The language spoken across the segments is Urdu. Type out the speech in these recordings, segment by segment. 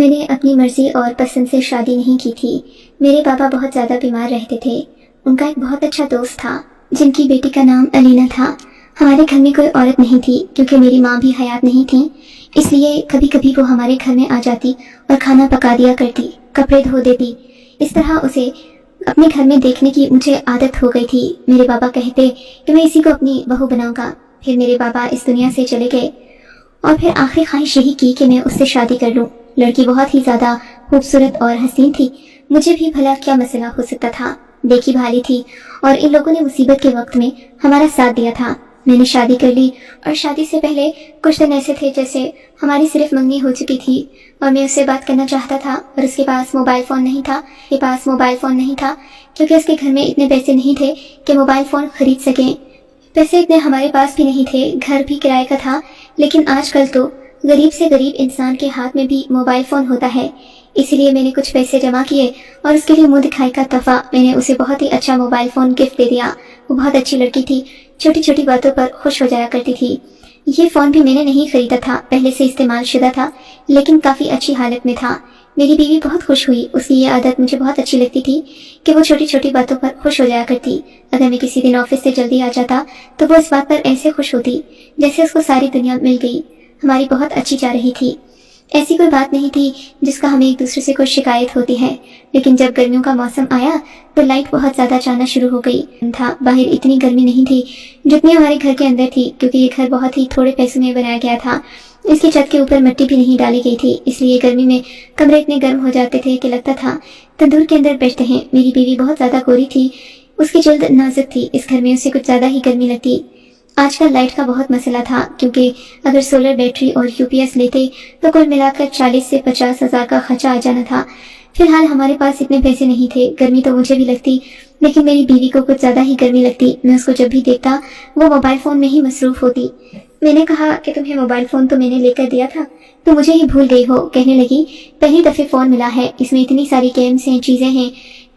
میں نے اپنی مرضی اور پسند سے شادی نہیں کی تھی۔ میرے پاپا بہت زیادہ بیمار رہتے تھے۔ ان کا ایک بہت اچھا دوست تھا جن کی بیٹی کا نام علینا تھا۔ ہمارے گھر میں کوئی عورت نہیں تھی کیونکہ میری ماں بھی حیات نہیں تھی، اس لیے کبھی کبھی وہ ہمارے گھر میں آ جاتی اور کھانا پکا دیا کرتی، کپڑے دھو دیتی۔ اس طرح اسے اپنے گھر میں دیکھنے کی مجھے عادت ہو گئی تھی۔ میرے پاپا کہتے کہ میں اسی کو اپنی بہو بناؤں گا۔ پھر میرے پاپا اس دنیا سے چلے گئے اور پھر آخری خواہش یہی کی کہ میں اس سے شادی کر لوں۔ لڑکی بہت ہی زیادہ خوبصورت اور حسین تھی۔ مجھے بھی بھلا کیا مسئلہ ہو سکتا تھا، دیکھی بھالی تھی اور ان لوگوں نے مصیبت کے وقت میں ہمارا ساتھ دیا تھا۔ میں نے شادی کر لی اور شادی سے پہلے کچھ دن ایسے تھے جیسے ہماری صرف منگنی ہو چکی تھی اور میں اس سے بات کرنا چاہتا تھا اور اس کے پاس موبائل فون نہیں تھا کیونکہ اس کے گھر میں اتنے پیسے نہیں تھے کہ موبائل فون خرید سکیں۔ پیسے اتنے ہمارے پاس بھی نہیں تھے، گھر بھی کرائے کا تھا، لیکن آج کل تو غریب سے غریب انسان کے ہاتھ میں بھی موبائل فون ہوتا ہے۔ اسی لیے میں نے کچھ پیسے جمع کیے اور اس کے لیے منہ دکھائی کا تحفہ میں نے اسے بہت ہی اچھا موبائل فون گفٹ دے دیا۔ وہ بہت اچھی لڑکی تھی، چھوٹی چھوٹی باتوں پر خوش ہو جایا کرتی تھی۔ یہ فون بھی میں نے نہیں خریدا تھا، پہلے سے استعمال شدہ تھا لیکن کافی اچھی حالت میں تھا۔ میری بیوی بہت خوش ہوئی، اس کی یہ عادت مجھے بہت اچھی لگتی تھی کہ وہ چھوٹی چھوٹی باتوں پر خوش ہو جایا کرتی۔ اگر میں کسی دن آفس سے جلدی آ جاتا تو وہ اس بات پر ایسے خوش ہوتی جیسے اس کو ساری دنیا مل گئی۔ ہماری بہت اچھی جا رہی تھی، ایسی کوئی بات نہیں تھی جس کا ہمیں ایک دوسرے سے کوئی شکایت ہوتی ہے۔ لیکن جب گرمیوں کا موسم آیا تو لائٹ بہت زیادہ جانا شروع ہو گئی تھا۔ باہر اتنی گرمی نہیں تھی جتنی ہمارے گھر کے اندر تھی کیونکہ یہ گھر بہت ہی تھوڑے پیسوں میں بنایا گیا تھا۔ اس کی چھت کے اوپر مٹی بھی نہیں ڈالی گئی تھی، اس لیے گرمی میں کمرے اتنے گرم ہو جاتے تھے کہ لگتا تھا تندور کے اندر بیٹھتے ہیں۔ میری بیوی بہت زیادہ گوری تھی، اس کی جلد نازک تھی، اس گھر میں اسے کچھ زیادہ ہی گرمی لگتی۔ آج کل لائٹ کا بہت مسئلہ تھا کیونکہ اگر سولر بیٹری اور یو پی ایس لیتے تو کل ملا کر 40 سے 50 ہزار کا خرچہ آ جانا تھا۔ فی الحال ہمارے پاس اتنے پیسے نہیں تھے۔ گرمی تو مجھے بھی لگتی لیکن میری بیوی کو کچھ زیادہ ہی گرمی لگتی۔ میں اس کو جب بھی دیکھتا وہ موبائل فون میں ہی مصروف ہوتی۔ میں نے کہا کہ تمہیں موبائل فون تو میں نے لے کر دیا تھا، تو مجھے ہی بھول گئی ہو۔ کہنے لگی پہلی دفعہ فون ملا ہے، اس میں اتنی ساری گیمز ہیں، چیزیں ہیں،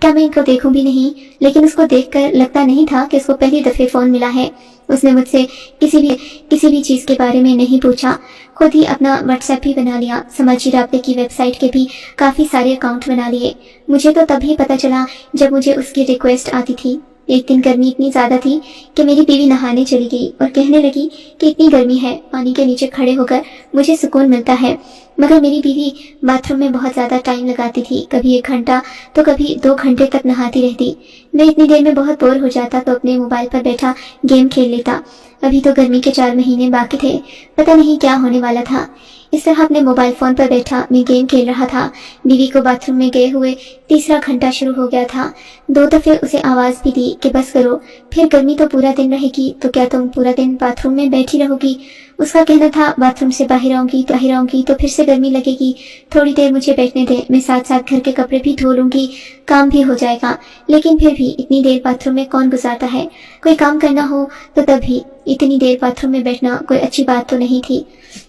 کیا میں ان کو دیکھوں بھی نہیں؟ لیکن اس کو دیکھ کر لگتا نہیں تھا کہ اس کو پہلی دفعہ فون ملا ہے۔ اس نے مجھ سے کسی بھی چیز کے بارے میں نہیں پوچھا، خود ہی اپنا واٹس ایپ بھی بنا لیا، سماجی رابطے کی ویب سائٹ کے بھی کافی سارے اکاؤنٹ بنا لیے۔ مجھے تو تب ہی پتا چلا جب مجھے اس کی ریکویسٹ آتی تھی۔ ایک دن گرمی اتنی زیادہ تھی کہ میری بیوی نہانے چلی گئی اور کہنے لگی کہ اتنی گرمی ہے، پانی کے نیچے کھڑے ہو کر مجھے سکون ملتا ہے۔ مگر میری بیوی باتھ روم میں بہت زیادہ ٹائم لگاتی تھی، کبھی 1 گھنٹہ تو کبھی 2 گھنٹے تک نہاتی رہتی۔ میں اتنی دیر میں بہت بور ہو جاتا تو اپنے موبائل پر بیٹھا گیم کھیل لیتا۔ ابھی تو گرمی کے 4 مہینے باقی تھے، پتہ نہیں کیا ہونے والا تھا۔ اس طرح اپنے موبائل فون پر بیٹھا میں گیم کھیل رہا تھا۔ بیوی کو باتھ روم میں گئے ہوئے 3 گھنٹہ شروع ہو گیا تھا۔ 2 دفعے اسے آواز بھی دی کہ بس کرو، پھر گرمی تو پورا دن رہے گی تو کیا تم پورا دن باتھ روم میں بیٹھی رہو گی؟ اس کا کہنا تھا باتھ روم سے باہر آؤں گی تو پھر سے گرمی لگے گی، تھوڑی دیر مجھے بیٹھنے دے، میں ساتھ ساتھ گھر کے کپڑے بھی دھو لوں گی، کام بھی ہو جائے گا۔ لیکن پھر بھی اتنی دیر باتھ روم میں کون گزارتا ہے؟ کوئی کام کرنا ہو تو تب بھی اتنی دیر باتھ روم میں بیٹھنا کوئی اچھی بات تو نہیں تھی۔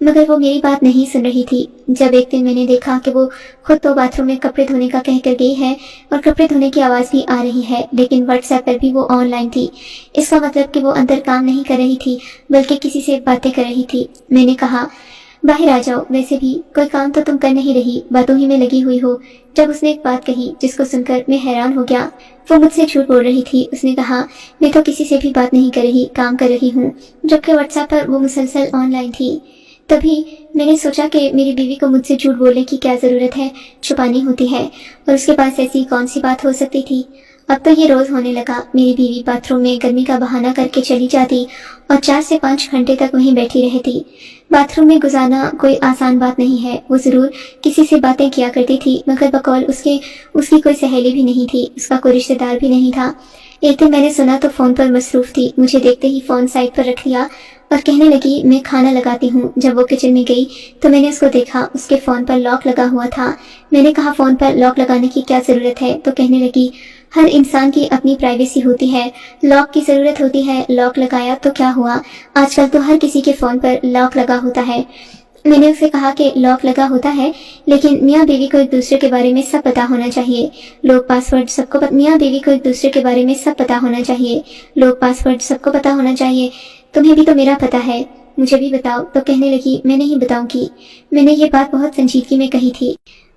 مگر وہ میری بات نہیں سن رہی تھی۔ جب ایک دن میں نے دیکھا کہ وہ خود تو باتھ روم میں کپڑے دھونے کا کہہ کر گئی ہے اور کپڑے دھونے کی آواز بھی آ رہی ہے، لیکن واٹس ایپ پر بھی وہ آن لائن تھی، اس کا مطلب کہ وہ اندر کام نہیں کر رہی تھی بلکہ کسی سے باتیں کر رہی تھی۔ میں نے کہا باہر آ جاؤ، ویسے بھی کوئی کام تو تم کر نہیں رہی، باتوں ہی میں لگی ہوئی ہو۔ جب اس نے ایک بات کہی جس کو سن کر میں حیران ہو گیا، وہ مجھ سے جھوٹ بول رہی تھی۔ اس نے کہا میں تو کسی سے بھی بات نہیں کر رہی، کام کر رہی ہوں، جبکہ واٹس ایپ پر وہ مسلسل آن لائن تھی۔ تبھی میں نے سوچا کہ میری بیوی کو مجھ سے جھوٹ بولنے کی کیا ضرورت ہے، چھپانی ہوتی ہے، اور اس کے پاس ایسی کون سی بات ہو سکتی تھی۔ اب تو یہ روز ہونے لگا، میری بیوی باتھ روم میں گرمی کا بہانہ کر کے چلی جاتی اور 4 سے 5 گھنٹے تک وہیں بیٹھی رہتی۔ باتھ روم میں گزارنا کوئی آسان بات نہیں ہے۔ وہ ضرور کسی سے باتیں کیا کرتی تھی مگر بقول اس کی کوئی سہیلی بھی نہیں تھی، اس کا کوئی رشتہ دار بھی نہیں تھا۔ ایک دن میں نے سنا تو فون پر مصروف تھی، مجھے دیکھتے ہی فون سائڈ پر رکھ لیا اور کہنے لگی میں کھانا لگاتی ہوں۔ جب وہ کچن میں گئی تو میں نے اس کو دیکھا، اس کے فون پر لاک لگا ہوا تھا۔ میں نے کہا فون پر لاک لگانے کی کیا ضرورت ہے؟ تو کہنے لگی ہر انسان کی اپنی پرائیویسی ہوتی ہے، لاک کی ضرورت ہوتی ہے، لاک لگایا تو کیا ہوا؟ آج کل تو ہر کسی کے فون پر لاک لگا ہوتا ہے۔ میں نے اسے کہا کہ لاک لگا ہوتا ہے لیکن میاں بیوی کو ایک دوسرے کے بارے میں سب پتا ہونا چاہیے، لوگ پاسورڈ سب کو میاں بیوی کو ایک دوسرے کے بارے میں سب پتا ہونا چاہیے، لوگ پاسورڈ سب کو پتا ہونا چاہیے، تمہیں بھی تو میرا پتا ہے، مجھے بھی بتاؤ۔ تو کہنے لگی میں نہیں بتاؤں گی، میں نے یہ بات بہت سنجیدگی میں کہی تھی۔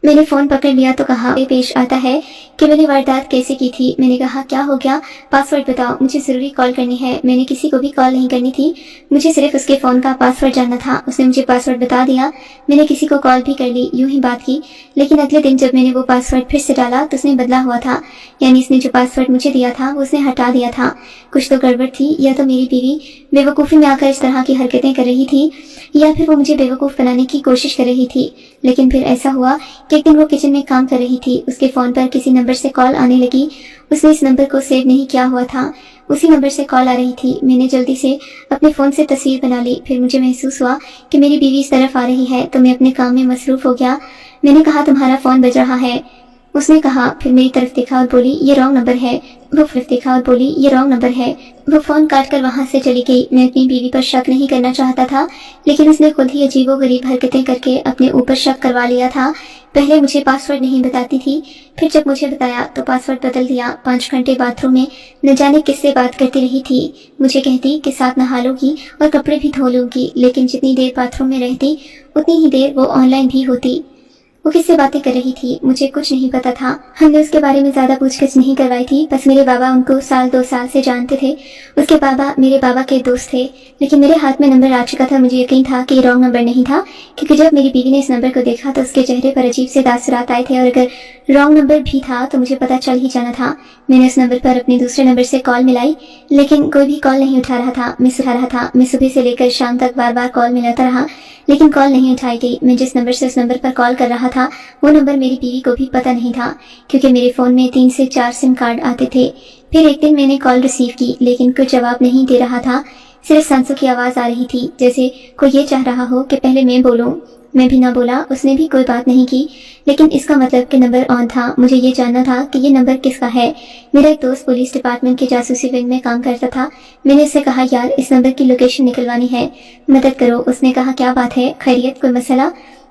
میں نے فون پکڑ لیا تو کہا پیش آتا ہے کہ میں نے واردات کیسے کی تھی۔ میں نے کہا کیا ہو گیا، پاسورڈ بتاؤ، مجھے ضروری کال کرنی ہے۔ میں نے کسی کو بھی کال نہیں کرنی تھی، مجھے صرف اس کے فون کا پاسورڈ جاننا تھا۔ اس نے مجھے پاسورڈ بتا دیا، میں نے کسی کو کال بھی کر لی، یوں ہی بات کی۔ لیکن اگلے دن جب میں نے وہ پاسورڈ پھر سے ڈالا تو اس نے بدلا ہوا تھا، یعنی اس نے جو پاسورڈ مجھے دیا تھا وہ اس نے ہٹا دیا تھا۔ کچھ تو گڑبڑ تھی، یا تو میری بیوی بے وقوفی میں آ کر اس طرح کی حرکتیں کر رہی تھی، یا پھر وہ مجھے بے وقوف بنانے کی کوشش کر رہی تھی۔ لیکن پھر ایسا ہوا کہ ایک دن وہ کچن میں کام کر رہی تھی، اس کے فون پر کسی نمبر سے کال آنے لگی۔ اس نے اس نمبر کو سیو نہیں کیا ہوا تھا، اسی نمبر سے کال آ رہی تھی۔ میں نے جلدی سے اپنے فون سے تصویر بنا لی، پھر مجھے محسوس ہوا کہ میری بیوی اس طرف آ رہی ہے تو میں اپنے کام میں مصروف ہو گیا۔ میں نے کہا تمہارا فون بج رہا ہے۔ اس نے کہا، پھر میری طرف دیکھا اور بولی یہ رانگ نمبر ہے۔ وہ طرف دیکھا اور بولی یہ رانگ نمبر ہے۔ وہ فون کاٹ کر وہاں سے چلی گئی۔ میں اپنی بیوی پر شک نہیں کرنا چاہتا تھا، لیکن اس نے خود ہی عجیب و غریب حرکتیں کر کے اپنے اوپر شک کروا لیا تھا۔ پہلے مجھے پاسورڈ نہیں بتاتی تھی، پھر جب مجھے بتایا تو پاسورڈ بدل دیا۔ 5 گھنٹے باتھ روم میں نہ جانے کس سے بات کرتی رہی تھی۔ مجھے کہتی کہ ساتھ نہا لوں گی اور کپڑے بھی دھو لوں گی، لیکن جتنی دیر باتھ روم میں رہتی اتنی ہی دیر وہ آن لائن بھی ہوتی۔ وہ کس سے باتیں کر رہی تھی مجھے کچھ نہیں پتا تھا۔ ہم نے اس کے بارے میں زیادہ پوچھ گچھ نہیں کروائی تھی، بس میرے بابا ان کو 2 سال سے جانتے تھے۔ اس کے بابا میرے بابا کے دوست تھے، لیکن میرے ہاتھ میں نمبر آ چکا تھا۔ مجھے یقین تھا کہ یہ رانگ نمبر نہیں تھا، کیونکہ جب میری بیوی نے اس نمبر کو دیکھا تو اس کے چہرے پر عجیب سے تاثرات آئے تھے، اور اگر رانگ نمبر بھی تھا تو مجھے پتا چل ہی جانا تھا۔ میں نے اس نمبر پر اپنے دوسرے نمبر سے کال ملائی، لیکن کوئی بھی کال نہیں اٹھا رہا تھا۔ میں صبح سے لے کر شام تک بار بار کال ملاتا رہا، لیکن کال نہیں اٹھائی گئی۔ میں جس نمبر سے اس نمبر پر کال کر رہا تھا وہ نمبر میری بیوی کو بھی پتہ نہیں تھا، کیونکہ میرے فون میں 3 سے 4 سم کارڈ آتے تھے۔ پھر ایک دن میں نے کال ریسیو کی، لیکن کوئی جواب نہیں دے رہا تھا، صرف سانسوں کی آواز آ رہی تھی، جیسے کوئی یہ چاہ رہا ہو کہ پہلے میں بولوں۔ میں بھی نہ بولا، اس نے بھی کوئی بات نہیں کی، لیکن اس کا مطلب کہ نمبر آن تھا۔ مجھے یہ جاننا تھا کہ یہ نمبر کس کا ہے۔ میرا ایک دوست پولیس ڈپارٹمنٹ کے جاسوسی ونگ میں کام کرتا تھا۔ میں نے اس سے کہا یار اس نمبر کی لوکیشن نکلوانی ہے، مدد کرو۔ اس نے کہا کیا بات ہے، خیریت، کوئی مسئلہ؟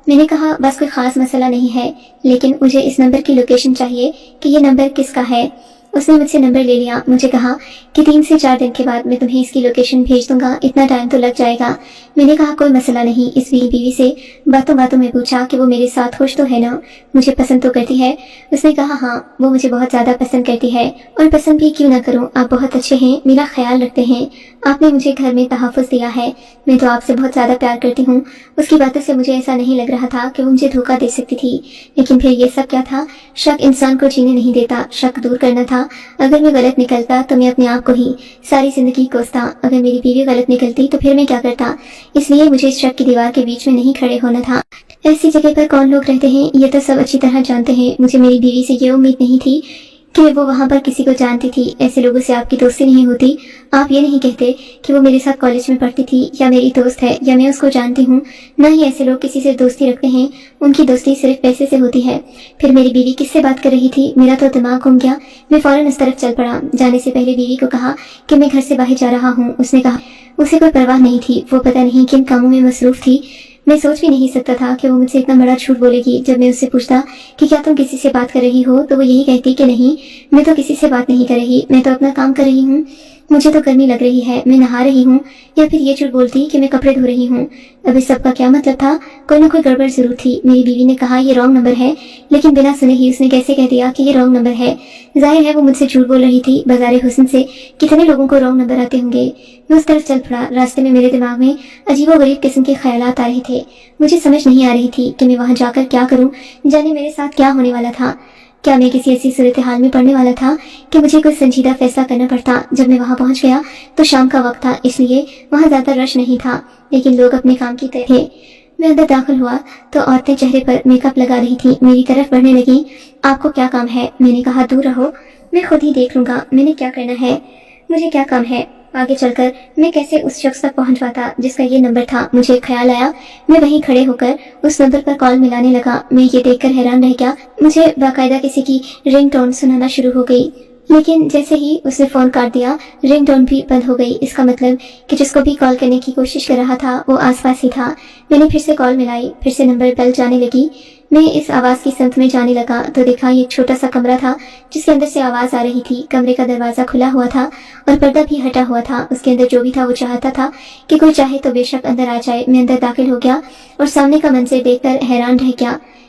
میں نے کہا بس کوئی خاص مسئلہ نہیں ہے، لیکن مجھے اس نمبر کی لوکیشن چاہیے کہ یہ نمبر کس کا ہے۔ اس نے مجھ سے نمبر لے لیا، مجھے کہا کہ 3 سے 4 دن کے بعد میں تمہیں اس کی لوکیشن بھیج دوں گا، اتنا ٹائم تو لگ جائے گا۔ میں نے کہا کوئی مسئلہ نہیں۔ اس بیوی سے باتوں باتوں میں پوچھا کہ وہ میرے ساتھ خوش تو ہے نا، مجھے پسند تو کرتی ہے؟ اس نے کہا ہاں، وہ مجھے بہت زیادہ پسند کرتی ہے، اور پسند بھی کیوں نہ کروں، آپ بہت اچھے ہیں، میرا خیال رکھتے ہیں، آپ نے مجھے گھر میں تحفظ دیا ہے، میں تو آپ سے بہت زیادہ پیار کرتی ہوں۔ اس کی باتوں سے مجھے ایسا نہیں لگ رہا تھا کہ وہ مجھے دھوکہ دے سکتی تھی، لیکن پھر یہ سب کیا تھا؟ شک انسان کو جینے نہیں دیتا، شک دور کرنا تھا۔ اگر میں غلط نکلتا تو میں اپنے آپ کو ہی ساری زندگی کوستا، اگر میری بیوی غلط نکلتی تو پھر میں کیا کرتا؟ اس لیے مجھے اس شک کی دیوار کے بیچ میں نہیں کھڑے ہونا تھا۔ ایسی جگہ پر کون لوگ رہتے ہیں یہ تو سب اچھی طرح جانتے ہیں، مجھے میری بیوی سے یہ امید نہیں تھی کہ وہ وہاں پر کسی کو جانتی تھی۔ ایسے لوگوں سے آپ کی دوستی نہیں ہوتی، آپ یہ نہیں کہتے کہ وہ میرے ساتھ کالج میں پڑھتی تھی یا میری دوست ہے یا میں اس کو جانتی ہوں، نہ ہی ایسے لوگ کسی سے دوستی رکھتے ہیں، ان کی دوستی صرف پیسے سے ہوتی ہے۔ پھر میری بیوی کس سے بات کر رہی تھی، میرا تو دماغ گھوم گیا۔ میں فوراً اس طرف چل پڑا، جانے سے پہلے بیوی کو کہا کہ میں گھر سے باہر جا رہا ہوں۔ اس نے کہا اسے کوئی پرواہ نہیں تھی، وہ پتہ نہیں کن کاموں میں مصروف تھی۔ میں سوچ بھی نہیں سکتا تھا کہ وہ مجھ سے اتنا بڑا جھوٹ بولے گی۔ جب میں اس سے پوچھتا کہ کیا تم کسی سے بات کر رہی ہو تو وہ یہی کہتی کہ نہیں، میں تو کسی سے بات نہیں کر رہی، میں تو اپنا کام کر رہی ہوں، مجھے تو گرمی لگ رہی ہے، میں نہا رہی ہوں، یا پھر یہ جھوٹ بولتی کہ میں کپڑے دھو رہی ہوں۔ اب اس سب کا کیا مطلب تھا؟ کوئی نہ کوئی گڑبڑ ضرور تھی۔ میری بیوی نے کہا یہ رانگ نمبر ہے، لیکن بنا سنے ہی اس نے کیسے کہہ دیا کہ یہ رانگ نمبر ہے؟ ظاہر ہے وہ مجھ سے جھوٹ بول رہی تھی۔ بازار حسن سے کتنے لوگوں کو رانگ نمبر آتے ہوں گے۔ میں اس طرف چل پڑا۔ راستے میں میرے دماغ میں عجیب و غریب قسم کے خیالات آ رہے تھے، مجھے سمجھ نہیں آ رہی تھی کہ میں وہاں جا کر کیا کروں، جانے میرے ساتھ کیا ہونے والا تھا۔ کیا میں کسی ایسی صورتحال میں پڑنے والا تھا کہ مجھے کوئی سنجیدہ فیصلہ کرنا پڑتا؟ جب میں وہاں پہنچ گیا تو شام کا وقت تھا، اس لیے وہاں زیادہ رش نہیں تھا، لیکن لوگ اپنے کام کی طرح تھے۔ میں اندر داخل ہوا تو عورتیں چہرے پر میک اپ لگا رہی تھیں، میری طرف بڑھنے لگیں۔ آپ کو کیا کام ہے؟ میں نے کہا دور رہو، میں خود ہی دیکھ لوں گا میں نے کیا کرنا ہے، مجھے کیا کام ہے۔ آگے چل کر میں کیسے اس شخص تک پہنچ پاتا جس کا یہ نمبر تھا؟ مجھے ایک خیال آیا، میں وہیں کھڑے ہو کر اس نمبر پر کال ملانے لگا۔ میں یہ دیکھ کر حیران رہ گیا، مجھے باقاعدہ کسی کی رنگ ٹون سنانا شروع ہو گئی، لیکن جیسے ہی اس نے فون کاٹ دیا رنگ ٹون بھی بند ہو گئی۔ اس کا مطلب کہ جس کو بھی کال کرنے کی کوشش کر رہا تھا وہ آس پاس ہی تھا۔ میں نے پھر سے کال ملائی، پھر سے نمبر بیل جانے لگی۔ میں اس آواز کی سمت میں جانے لگا تو دیکھا یہ چھوٹا سا کمرہ تھا جس کے اندر سے آواز آ رہی تھی۔ کمرے کا دروازہ کھلا ہوا تھا اور پردہ بھی ہٹا ہوا تھا۔ اس کے اندر جو بھی تھا وہ چاہتا تھا کہ کوئی چاہے تو بے شک اندر آ جائے۔ میں اندر داخل ہو گیا اور سامنے کا منظر دیکھ کر حیران رہ گیا۔